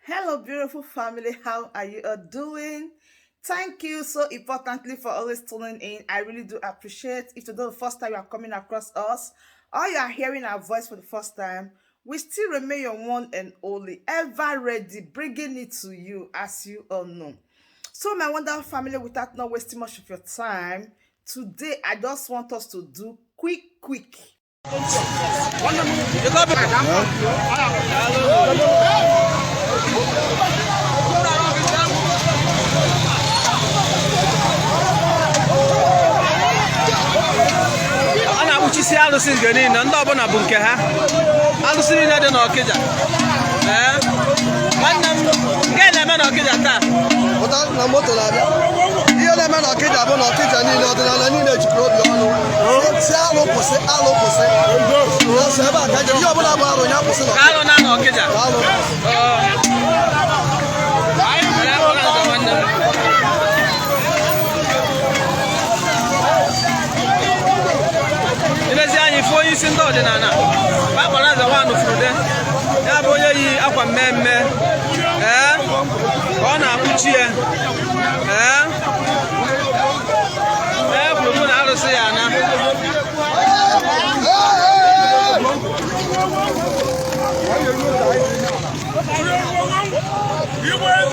Hello, beautiful family. How are you all doing? Thank you so importantly for always tuning in. I really do appreciate. If today the first time you are coming across us, or you are hearing our voice for the first time, we still remain your one and only, ever ready, bringing it to you, as you all know. So, my wonderful family, without not wasting much of your time, today I just want us to do quick. Ana uchi si alụsị ngeni na ndị ọbụla bụ nke ha. Alụsị niile dị n'Okija. Nwanne m nke na-eme n'Okija taa. Ụta na moto na-abịa. Ihe na-eme n'Okija bụ n'Okija niile ọdịnala niile jikọrọ obi ọnụ. Si alụ kwụsị. Si ebe a ka ihe ọbụla bụ arụ ya kwụsị n'Okija. Alụ na n'Okija. Alụ. Ilezi anyị fụ onye isi ndị ọdịnala akpara aza nwanụ furude ya bụ onye yi akwa mmemme ka ọ na-akpụchi ya kwuru na arụsị ya na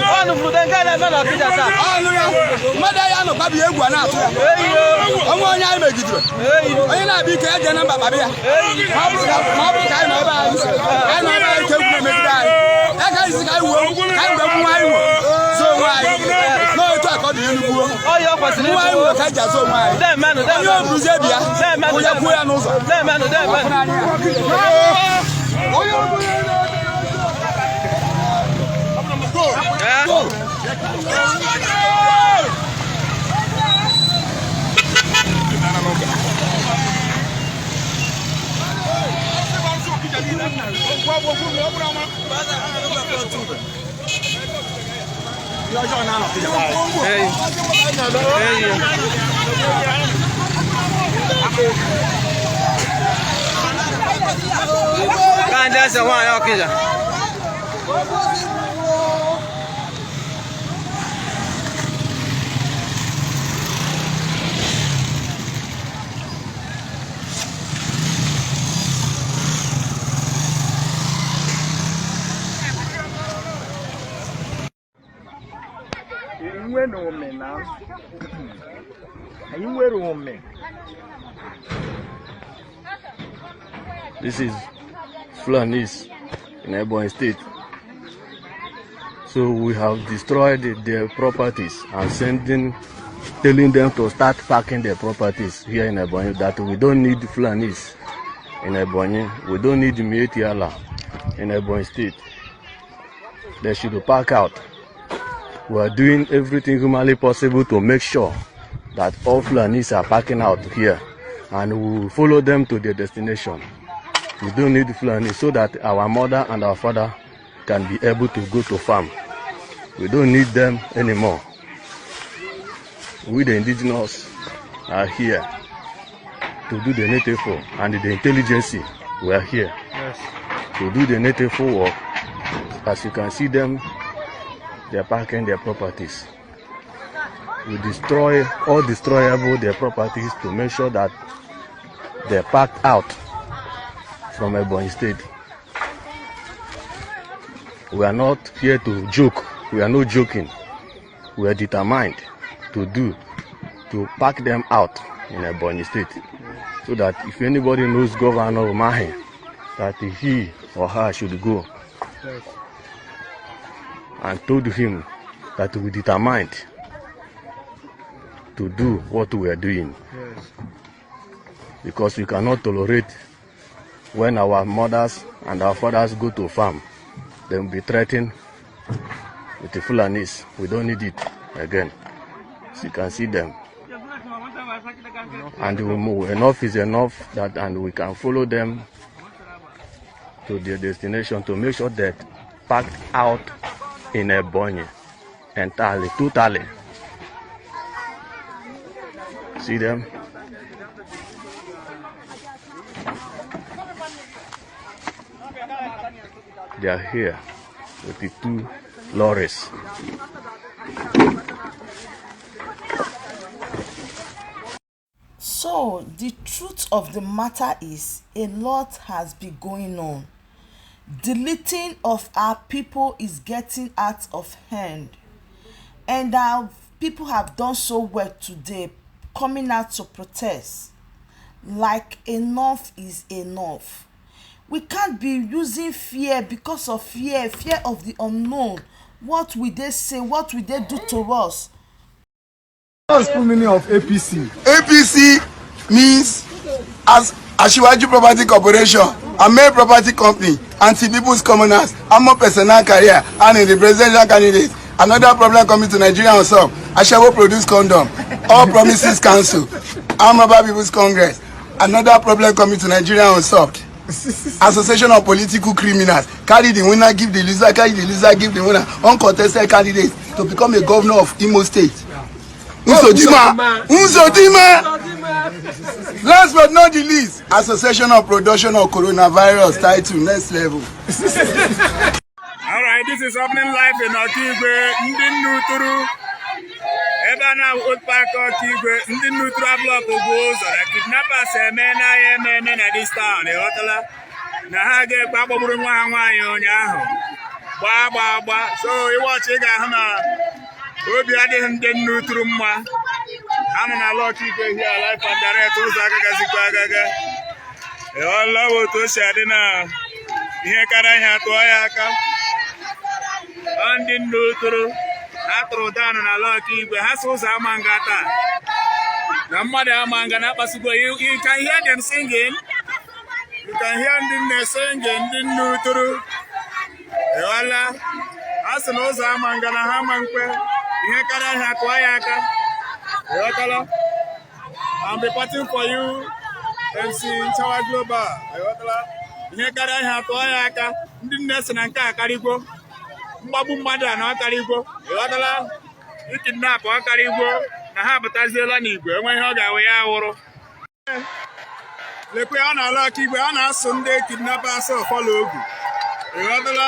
nwanụ furude nke na-eme n'Okija taa Mmadụ ya nọ babi egwu a na-atụ ya. Ọnwa onye anyị megidere. Onye na-abịa ike eje na mba babi ya. Ma ọ bụrụ ka anyị nọ ebe anyị ka egwu na-emegide anyị. Ya ka anyị si ka anyị wee nwa anyị nwe zoo onwe anyị. N'otu a ka ọ dị Enugu. Nwa anyị nwe ka eji azụ onwe anyị. Onye obuzie bịa onye kwuo ya n'ụzọ. Ka ndị eze nwaanyị Okija This is Fulanis in Ebonyi State. So we have destroyed their properties and telling them to start packing their properties here in Ebonyi, that we don't need Fulanis in Ebonyi, we don't need Mietiala in Ebonyi State. They should pack out. We are doing everything humanly possible to make sure that all Fulanis are packing out here, and we will follow them to their destination. We don't need Fulanis so that our mother and our father can be able to go to farm. We don't need them anymore. We the indigenous are here to do the native and the intelligence, we are here to do the native work. As you can see them, they are packing their properties. We destroy all destroyable their properties to make sure that they are packed out from Ebonyi State. We are not here to joke. We are not joking. We are determined to pack them out in Ebonyi State, so that if anybody knows Governor Mahe, that he or her should go and told him that we are determined to do what we are doing. Because we cannot tolerate when our mothers and our fathers go to farm, they will be threatened with the Fulanis. We don't need it again. So you can see them. And we move. Enough is enough, and we can follow them to their destination to make sure that packed out in Ebonyi entirely, totally. See them? They are here. with the 2 lorries. So the truth of the matter is a lot has been going on. Deleting of our people is getting out of hand, and our people have done so well today, coming out to protest. Like enough is enough. We can't be using fear because of fear of the unknown. What will they say? What will they do to us? What's the meaning of APC? APC means as Asiwaju Property Corporation, a main property company, anti-people's commoners, armor personal career, and in the presidential candidate. Another problem coming to Nigeria also. Ashawo produce condom. All promises cancel. Armed Robber People's Congress. Another problem coming to Nigeria unsolved. Association of political criminals. Carry the winner, give the loser, carry the loser, give the winner. Uncontested candidate to become a governor of Imo State. Uzodima. Last but not the least, Association of Production of Coronavirus title next level. All right, this is opening live in Okija. Ndị nnuturu ebe a na-Old Park Okija. Ndị nnuturu block ugbo ụzọ na kidnappers eme na this town. Ịghọtala na ha ga-ekpe agbagburu nwa ha nwaanyị ụnyaahụ. Gba. So ịwọchị ị ga-ahụ na obi adịghị ndị nnuturu mma. Anọ na Okija here live and direct ụzọ agagazikwa agaga. Ịghọtala otu o si adị na ihe kara ihe atụọ ya aka. Ndị nnuturu atụrụ down na Okija ha so ụzọ ama nga taa na mmadụ ama nga na-akpasugo. You can hear them singing. You can hear ndị nne singing, ndị nnuturu. Ewala a sị na ụzọ ama nga na ha ama mkpe ihe kara ihe atụọ ya aka. Ewatala I'm reporting for you MC Nchawa Global. Ewatala ihe kara ihe atụọ ya aka. Ndị nne sị na nke a karịgo. Mgbagbu mmadụ a na ọkarịgwo. Ịghọtala ikidnap ọkarịgwo na ha bụtaziela n'igwe enwe ihe ọ ga-awe ya awụrụ. Lekwe ọ na Okija ọ na-asụ ndị kidnappers ọfọlọ ogu. Ịghọtala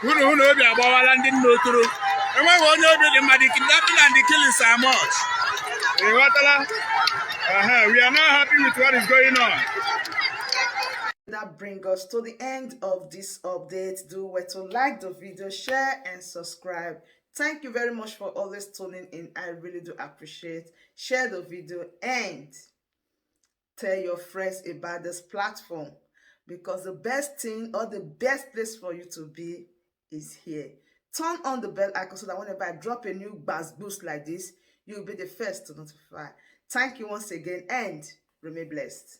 hụ na obi agbawala ndị nnuturu. Enweghị onye obi dị mma. The kidnapping and the killing so much. Ịghọtala we are not happy with what is going on. That brings us to the end of this update. Do well to like the video, share and subscribe. Thank you very much for always tuning in. I really do appreciate. Share the video and tell your friends about this platform, because the best thing or the best place for you to be is here. Turn on the bell icon so that whenever I drop a new boost like this, you'll be the first to notify. Thank you once again and remain blessed.